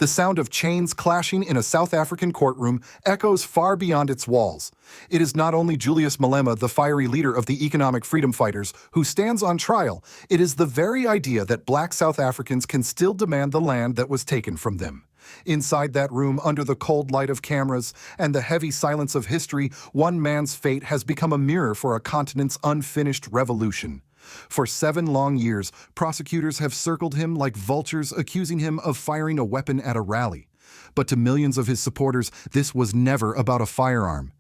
The sound of chains clashing in a South African courtroom echoes far beyond its walls. It is not only Julius Malema, the fiery leader of the economic freedom fighters, who stands on trial. It is the very idea that black South Africans can still demand the land that was taken from them. Inside that room, under the cold light of cameras and the heavy silence of history, one man's fate has become a mirror for a continent's unfinished revolution. For 7 long years, prosecutors have circled him like vultures, accusing him of firing a weapon at a rally. But to millions of his supporters, this was never about a firearm.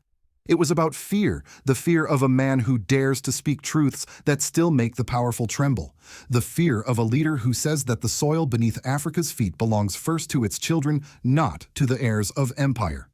It was about fear, the fear of a man who dares to speak truths that still make the powerful tremble. The fear of a leader who says that the soil beneath Africa's feet belongs first to its children, not to the heirs of empire.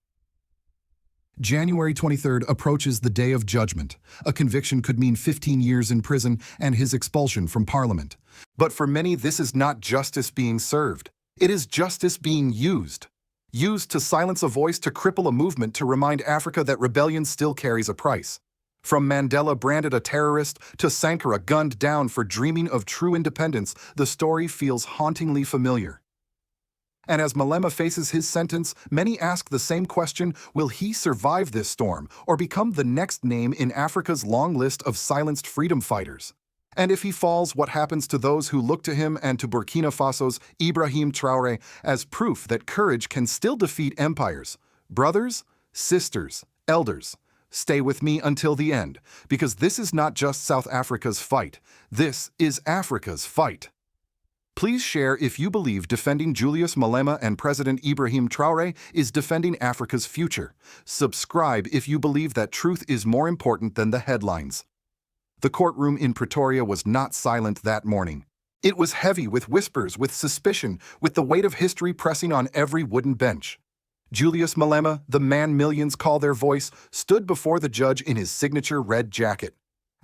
January 23rd approaches the day of judgment. A conviction could mean 15 years in prison and his expulsion from parliament. But for many, this is not justice being served. It is justice being used. Used to silence a voice, to cripple a movement, to remind Africa that rebellion still carries a price. From Mandela branded a terrorist to Sankara gunned down for dreaming of true independence, the story feels hauntingly familiar. And as Malema faces his sentence, many ask the same question: will he survive this storm, or become the next name in Africa's long list of silenced freedom fighters? And if he falls, what happens to those who look to him and to Burkina Faso's Ibrahim Traoré as proof that courage can still defeat empires? Brothers, sisters, elders, stay with me until the end, because this is not just South Africa's fight. This is Africa's fight. Please share if you believe defending Julius Malema and President Ibrahim Traoré is defending Africa's future. Subscribe if you believe that truth is more important than the headlines. The courtroom in Pretoria was not silent that morning. It was heavy with whispers, with suspicion, with the weight of history pressing on every wooden bench. Julius Malema, the man millions call their voice, stood before the judge in his signature red jacket.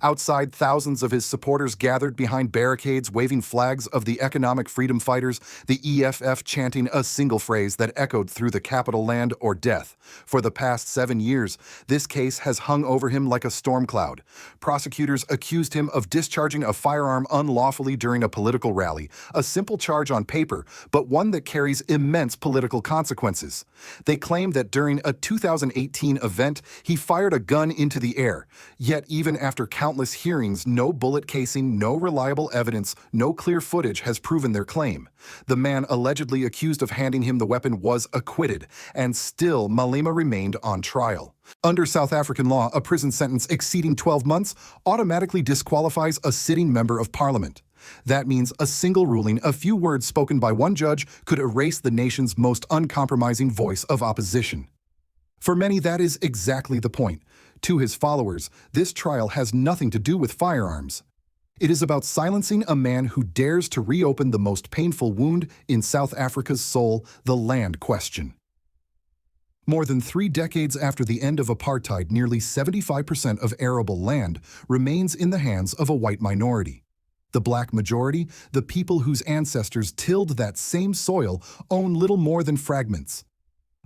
Outside, thousands of his supporters gathered behind barricades, waving flags of the economic freedom fighters, the EFF chanting a single phrase that echoed through the capital: land or death. For the past 7 years, this case has hung over him like a storm cloud. Prosecutors accused him of discharging a firearm unlawfully during a political rally, a simple charge on paper, but one that carries immense political consequences. They claim that during a 2018 event, he fired a gun into the air, yet even after countless hearings, no bullet casing, no reliable evidence, no clear footage has proven their claim. The man allegedly accused of handing him the weapon was acquitted, and still Malema remained on trial. Under South African law, a prison sentence exceeding 12 months automatically disqualifies a sitting member of parliament. That means a single ruling, a few words spoken by one judge, could erase the nation's most uncompromising voice of opposition. For many, that is exactly the point. To his followers, this trial has nothing to do with firearms. It is about silencing a man who dares to reopen the most painful wound in South Africa's soul, the land question. More than 3 decades after the end of apartheid, nearly 75% of arable land remains in the hands of a white minority. The black majority, the people whose ancestors tilled that same soil, own little more than fragments.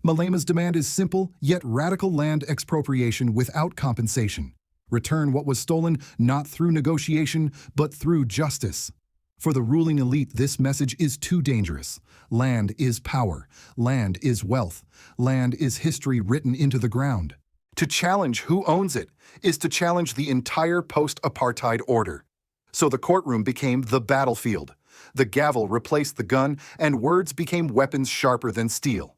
Malema's demand is simple, yet radical: land expropriation without compensation. Return what was stolen, not through negotiation, but through justice. For the ruling elite, this message is too dangerous. Land is power. Land is wealth. Land is history written into the ground. To challenge who owns it is to challenge the entire post-apartheid order. So the courtroom became the battlefield. The gavel replaced the gun, and words became weapons sharper than steel.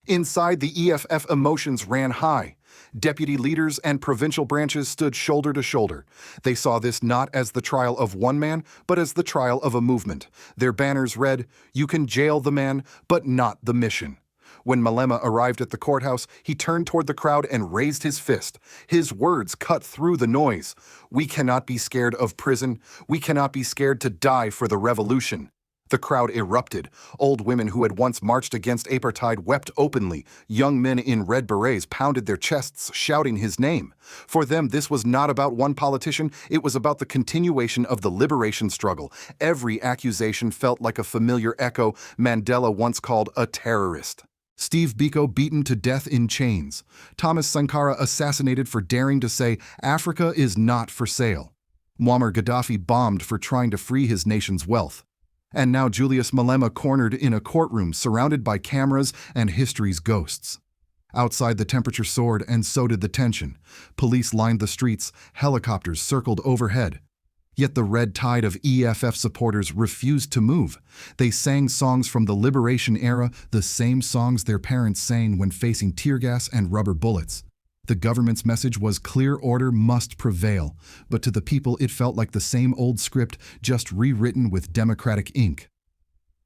Inside, the EFF emotions ran high. Deputy leaders and provincial branches stood shoulder to shoulder. They saw this not as the trial of one man, but as the trial of a movement. Their banners read, "You can jail the man, but not the mission." When Malema arrived at the courthouse, he turned toward the crowd and raised his fist. His words cut through the noise. "We cannot be scared of prison. We cannot be scared to die for the revolution." The crowd erupted. Old women who had once marched against apartheid wept openly. Young men in red berets pounded their chests, shouting his name. For them, this was not about one politician. It was about the continuation of the liberation struggle. Every accusation felt like a familiar echo. Mandela once called a terrorist. Steve Biko beaten to death in chains. Thomas Sankara assassinated for daring to say, "Africa is not for sale." Muammar Gaddafi bombed for trying to free his nation's wealth. And now Julius Malema cornered in a courtroom surrounded by cameras and history's ghosts. Outside, the temperature soared, and so did the tension. Police lined the streets, helicopters circled overhead. Yet the red tide of EFF supporters refused to move. They sang songs from the liberation era, the same songs their parents sang when facing tear gas and rubber bullets. The government's message was clear: order must prevail, but to the people it felt like the same old script, just rewritten with democratic ink.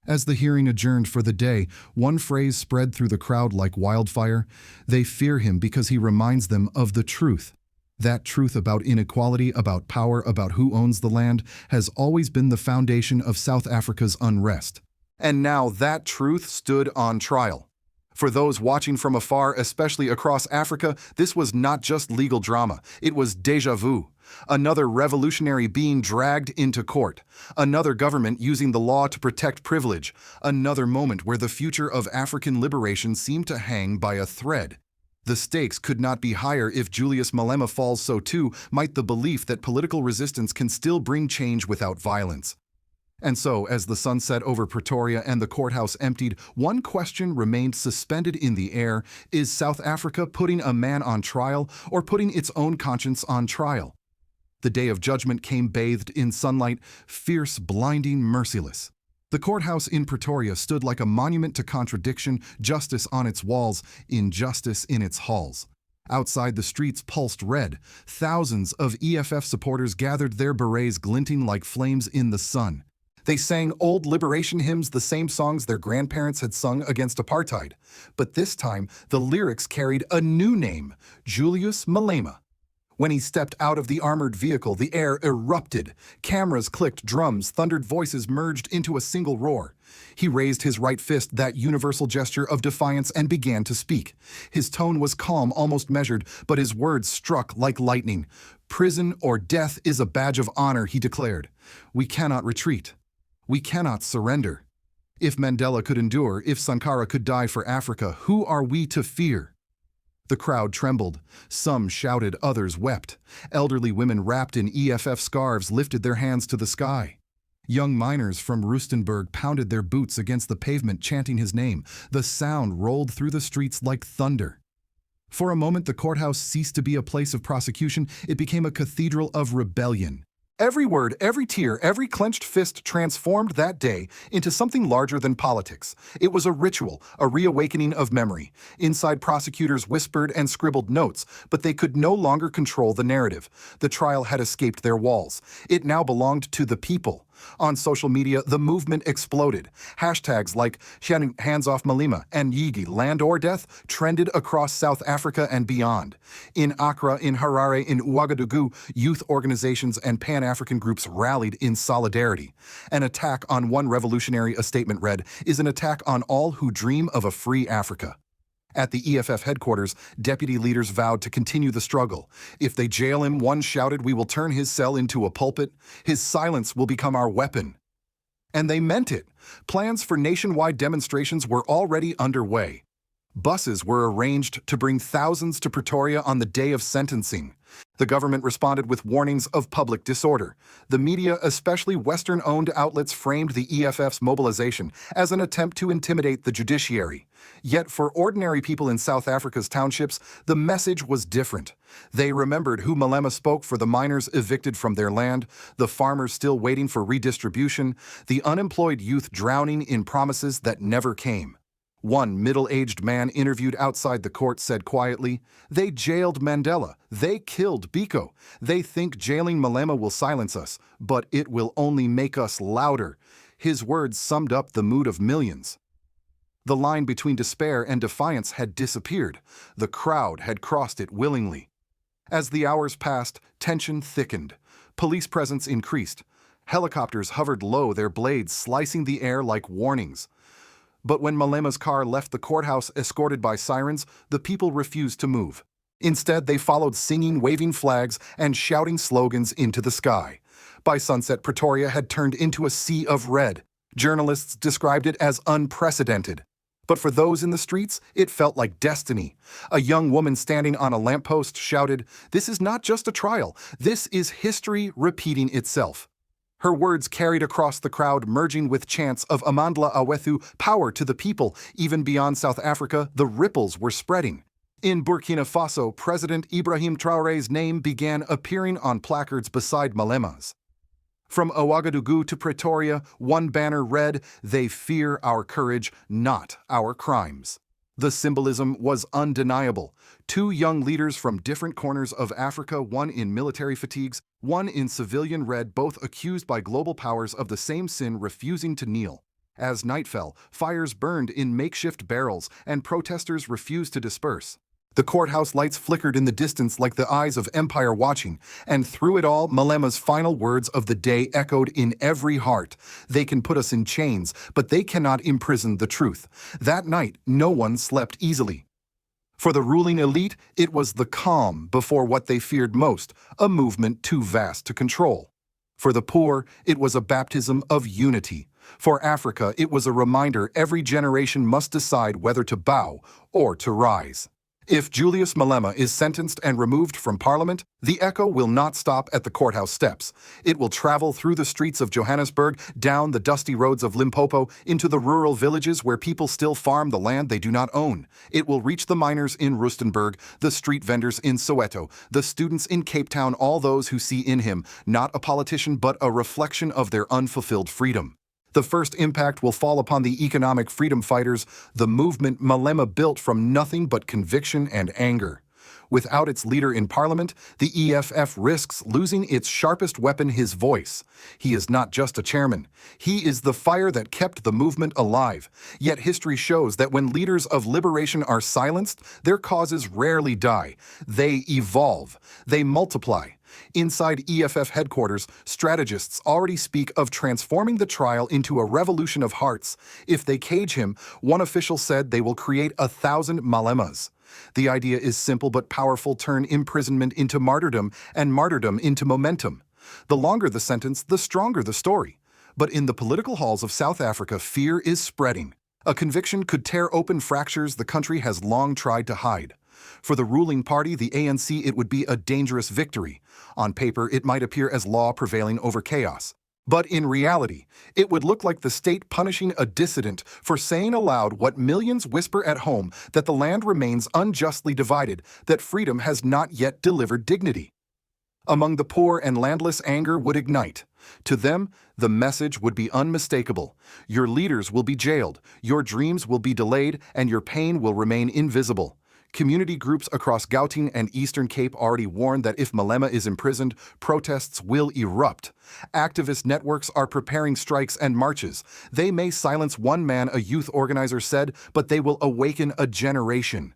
As the hearing adjourned for the day, one phrase spread through the crowd like wildfire: they fear him because he reminds them of the truth. That truth about inequality, about power, about who owns the land, has always been the foundation of South Africa's unrest. And now that truth stood on trial. For those watching from afar, especially across Africa, this was not just legal drama, it was déjà vu. Another revolutionary being dragged into court. Another government using the law to protect privilege. Another moment where the future of African liberation seemed to hang by a thread. The stakes could not be higher. If Julius Malema falls, so too might the belief that political resistance can still bring change without violence. And so, as the sun set over Pretoria and the courthouse emptied, one question remained suspended in the air: is South Africa putting a man on trial or putting its own conscience on trial? The day of judgment came bathed in sunlight, fierce, blinding, merciless. The courthouse in Pretoria stood like a monument to contradiction, justice on its walls, injustice in its halls. Outside, the streets pulsed red. Thousands of EFF supporters gathered, their berets glinting like flames in the sun. They sang old liberation hymns, the same songs their grandparents had sung against apartheid. But this time, the lyrics carried a new name: Julius Malema. When he stepped out of the armored vehicle, the air erupted. Cameras clicked, drums thundered, voices merged into a single roar. He raised his right fist, that universal gesture of defiance, and began to speak. His tone was calm, almost measured, but his words struck like lightning. "Prison or death is a badge of honor," he declared. "We cannot retreat. We cannot surrender. If Mandela could endure, if Sankara could die for Africa, who are we to fear?" The crowd trembled. Some shouted, others wept. Elderly women wrapped in EFF scarves lifted their hands to the sky. Young miners from Rustenburg pounded their boots against the pavement, chanting his name. The sound rolled through the streets like thunder. For a moment, the courthouse ceased to be a place of prosecution. It became a cathedral of rebellion. Every word, every tear, every clenched fist transformed that day into something larger than politics. It was a ritual, a reawakening of memory. Inside, prosecutors whispered and scribbled notes, but they could no longer control the narrative. The trial had escaped their walls. It now belonged to the people. On social media, the movement exploded. Hashtags like "Hands Off Malema" and "Yigi, Land or Death" trended across South Africa and beyond. In Accra, in Harare, in Ouagadougou, youth organizations and Pan-African groups rallied in solidarity. An attack on one revolutionary, a statement read, is an attack on all who dream of a free Africa. At the EFF headquarters, deputy leaders vowed to continue the struggle. If they jail him, one shouted, "We will turn his cell into a pulpit. His silence will become our weapon." And they meant it. Plans for nationwide demonstrations were already underway. Buses were arranged to bring thousands to Pretoria on the day of sentencing. The government responded with warnings of public disorder. The media, especially Western-owned outlets, framed the EFF's mobilization as an attempt to intimidate the judiciary. Yet for ordinary people in South Africa's townships, the message was different. They remembered who Malema spoke for: the miners evicted from their land, the farmers still waiting for redistribution, the unemployed youth drowning in promises that never came. One middle-aged man interviewed outside the court said quietly, "They jailed Mandela. They killed Biko. They think jailing Malema will silence us, but it will only make us louder." His words summed up the mood of millions. The line between despair and defiance had disappeared. The crowd had crossed it willingly. As the hours passed, tension thickened. Police presence increased. Helicopters hovered low, their blades slicing the air like warnings. But when Malema's car left the courthouse escorted by sirens, the people refused to move. Instead, they followed, singing, waving flags, and shouting slogans into the sky. By sunset, Pretoria had turned into a sea of red. Journalists described it as unprecedented. But for those in the streets, it felt like destiny. A young woman standing on a lamppost shouted, "This is not just a trial. This is history repeating itself." Her words carried across the crowd, merging with chants of Amandla Awethu, power to the people. Even beyond South Africa, the ripples were spreading. In Burkina Faso, President Ibrahim Traoré's name began appearing on placards beside Malema's. From Ouagadougou to Pretoria, one banner read, "They fear our courage, not our crimes." The symbolism was undeniable. Two young leaders from different corners of Africa, one in military fatigues, one in civilian red, both accused by global powers of the same sin, refusing to kneel. As night fell, fires burned in makeshift barrels, and protesters refused to disperse. The courthouse lights flickered in the distance like the eyes of empire watching, and through it all, Malema's final words of the day echoed in every heart. "They can put us in chains, but they cannot imprison the truth." That night, no one slept easily. For the ruling elite, it was the calm before what they feared most, a movement too vast to control. For the poor, it was a baptism of unity. For Africa, it was a reminder every generation must decide whether to bow or to rise. If Julius Malema is sentenced and removed from Parliament, the echo will not stop at the courthouse steps. It will travel through the streets of Johannesburg, down the dusty roads of Limpopo, into the rural villages where people still farm the land they do not own. It will reach the miners in Rustenburg, the street vendors in Soweto, the students in Cape Town, all those who see in him not a politician but a reflection of their unfulfilled freedom. The first impact will fall upon the economic freedom fighters, the movement Malema built from nothing but conviction and anger. Without its leader in Parliament, the EFF risks losing its sharpest weapon, his voice. He is not just a chairman. He is the fire that kept the movement alive. Yet history shows that when leaders of liberation are silenced, their causes rarely die. They evolve. They multiply. Inside EFF headquarters, strategists already speak of transforming the trial into a revolution of hearts. If they cage him, one official said they will create 1,000 Malemas. The idea is simple but powerful: turn imprisonment into martyrdom and martyrdom into momentum. The longer the sentence, the stronger the story. But in the political halls of South Africa, fear is spreading. A conviction could tear open fractures the country has long tried to hide. For the ruling party, the ANC, it would be a dangerous victory. On paper, it might appear as law prevailing over chaos. But in reality, it would look like the state punishing a dissident for saying aloud what millions whisper at home: that the land remains unjustly divided, that freedom has not yet delivered dignity. Among the poor and landless, anger would ignite. To them, the message would be unmistakable. Your leaders will be jailed, your dreams will be delayed, and your pain will remain invisible. Community groups across Gauteng and Eastern Cape already warn that if Malema is imprisoned, protests will erupt. Activist networks are preparing strikes and marches. They may silence one man, a youth organizer said, but they will awaken a generation.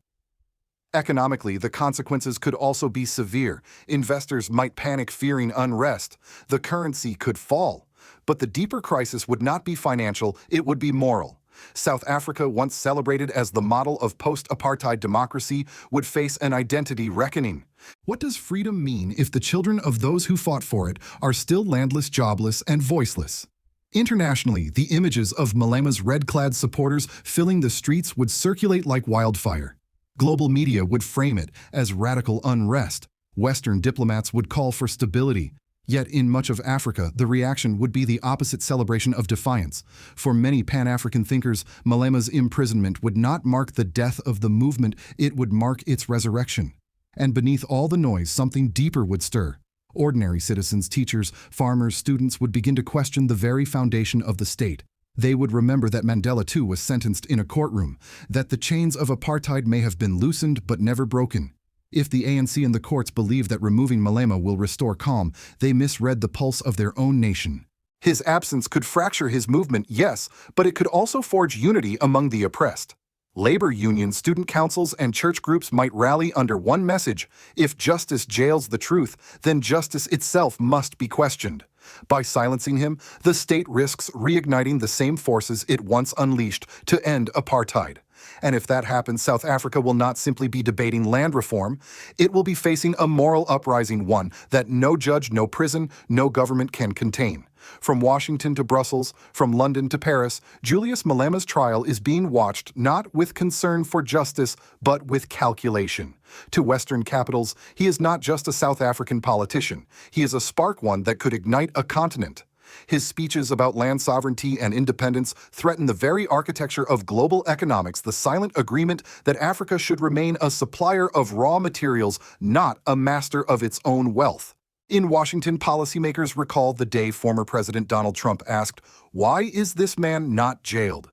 Economically, the consequences could also be severe. Investors might panic, fearing unrest. The currency could fall. But the deeper crisis would not be financial, it would be moral. South Africa, once celebrated as the model of post-apartheid democracy, would face an identity reckoning. What does freedom mean if the children of those who fought for it are still landless, jobless, and voiceless? Internationally, the images of Malema's red-clad supporters filling the streets would circulate like wildfire. Global media would frame it as radical unrest. Western diplomats would call for stability. Yet in much of Africa, the reaction would be the opposite: celebration of defiance. For many Pan-African thinkers, Malema's imprisonment would not mark the death of the movement, it would mark its resurrection. And beneath all the noise, something deeper would stir. Ordinary citizens, teachers, farmers, students would begin to question the very foundation of the state. They would remember that Mandela too was sentenced in a courtroom, that the chains of apartheid may have been loosened but never broken. If the ANC and the courts believe that removing Malema will restore calm, they misread the pulse of their own nation. His absence could fracture his movement, yes, but it could also forge unity among the oppressed. Labor unions, student councils, and church groups might rally under one message: if justice jails the truth, then justice itself must be questioned. By silencing him, the state risks reigniting the same forces it once unleashed to end apartheid. And if that happens, South Africa will not simply be debating land reform, it will be facing a moral uprising, one that no judge, no prison, no government can contain. From Washington to Brussels, from London to Paris, Julius Malema's trial is being watched not with concern for justice, but with calculation. To Western capitals, he is not just a South African politician. He is a spark, one that could ignite a continent. His speeches about land sovereignty and independence threaten the very architecture of global economics, the silent agreement that Africa should remain a supplier of raw materials, not a master of its own wealth. In Washington, policymakers recall the day former President Donald Trump asked, "Why is this man not jailed?"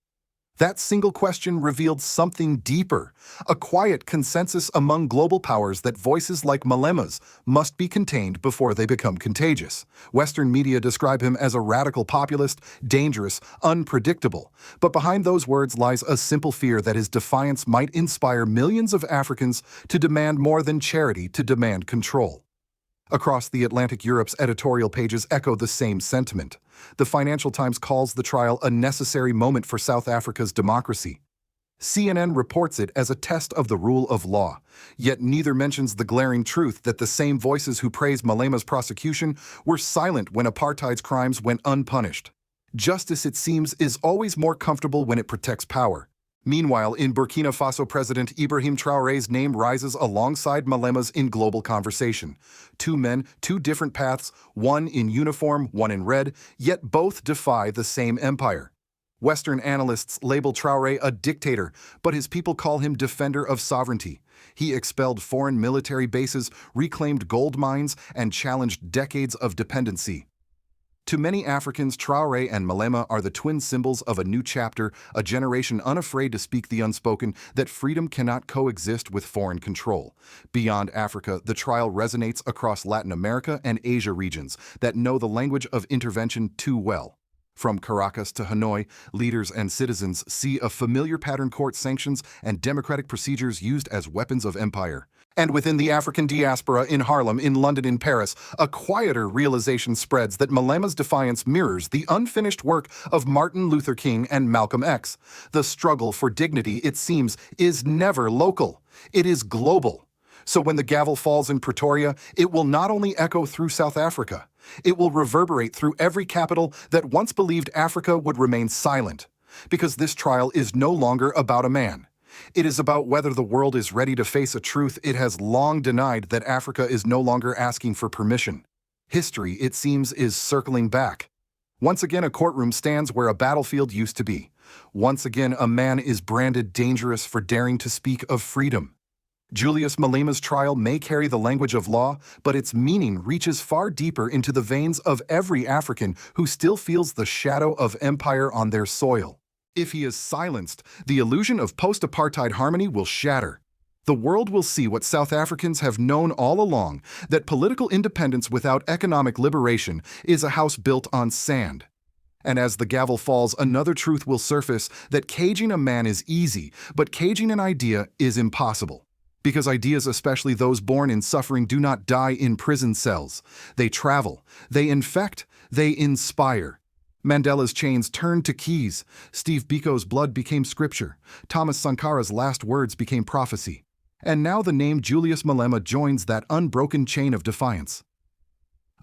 That single question revealed something deeper, a quiet consensus among global powers that voices like Malema's must be contained before they become contagious. Western media describe him as a radical populist, dangerous, unpredictable. But behind those words lies a simple fear that his defiance might inspire millions of Africans to demand more than charity, to demand control. Across the Atlantic, Europe's editorial pages echo the same sentiment. The Financial Times calls the trial a necessary moment for South Africa's democracy. CNN reports it as a test of the rule of law, yet neither mentions the glaring truth that the same voices who praise Malema's prosecution were silent when apartheid's crimes went unpunished. Justice, it seems, is always more comfortable when it protects power. Meanwhile, in Burkina Faso, President Ibrahim Traoré's name rises alongside Malema's in global conversation. Two men, two different paths, one in uniform, one in red, yet both defy the same empire. Western analysts label Traoré a dictator, but his people call him defender of sovereignty. He expelled foreign military bases, reclaimed gold mines, and challenged decades of dependency. To many Africans, Traoré and Malema are the twin symbols of a new chapter, a generation unafraid to speak the unspoken, that freedom cannot coexist with foreign control. Beyond Africa, the trial resonates across Latin America and Asia regions that know the language of intervention too well. From Caracas to Hanoi, leaders and citizens see a familiar pattern: court sanctions and democratic procedures used as weapons of empire. And within the African diaspora, in Harlem, in London, in Paris, a quieter realization spreads that Malema's defiance mirrors the unfinished work of Martin Luther King and Malcolm X. The struggle for dignity, it seems, is never local. It is global. So when the gavel falls in Pretoria, it will not only echo through South Africa, it will reverberate through every capital that once believed Africa would remain silent. Because this trial is no longer about a man. It is about whether the world is ready to face a truth it has long denied, that Africa is no longer asking for permission. History, it seems, is circling back. Once again, a courtroom stands where a battlefield used to be. Once again, a man is branded dangerous for daring to speak of freedom. Julius Malema's trial may carry the language of law, but its meaning reaches far deeper into the veins of every African who still feels the shadow of empire on their soil. If he is silenced, the illusion of post-apartheid harmony will shatter. The world will see what South Africans have known all along, that political independence without economic liberation is a house built on sand. And as the gavel falls, another truth will surface: that caging a man is easy, but caging an idea is impossible. Because ideas, especially those born in suffering, do not die in prison cells. They travel, they infect, they inspire. Mandela's chains turned to keys. Steve Biko's blood became scripture. Thomas Sankara's last words became prophecy. And now the name Julius Malema joins that unbroken chain of defiance.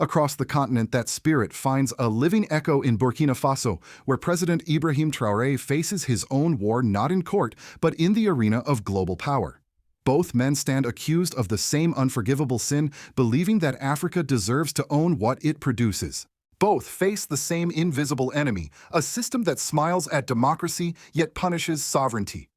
Across the continent, that spirit finds a living echo in Burkina Faso, where President Ibrahim Traoré faces his own war not in court, but in the arena of global power. Both men stand accused of the same unforgivable sin, believing that Africa deserves to own what it produces. Both face the same invisible enemy, a system that smiles at democracy yet punishes sovereignty.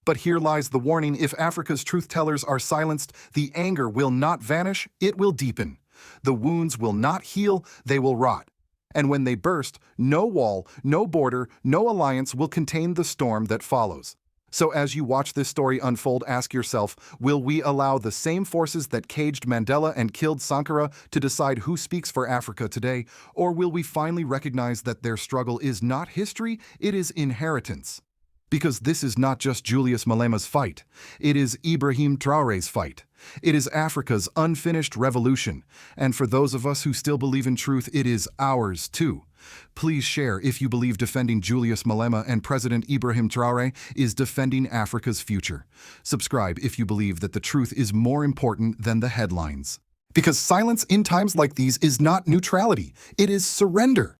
But here lies the warning: if Africa's truth-tellers are silenced, the anger will not vanish, it will deepen. The wounds will not heal, they will rot. And when they burst, no wall, no border, no alliance will contain the storm that follows. So as you watch this story unfold, ask yourself, will we allow the same forces that caged Mandela and killed Sankara to decide who speaks for Africa today? Or will we finally recognize that their struggle is not history, it is inheritance? Because this is not just Julius Malema's fight, it is Ibrahim Traoré's fight. It is Africa's unfinished revolution, and for those of us who still believe in truth, it is ours too. Please share if you believe defending Julius Malema and President Ibrahim Traoré is defending Africa's future. Subscribe if you believe that the truth is more important than the headlines. Because silence in times like these is not neutrality, it is surrender.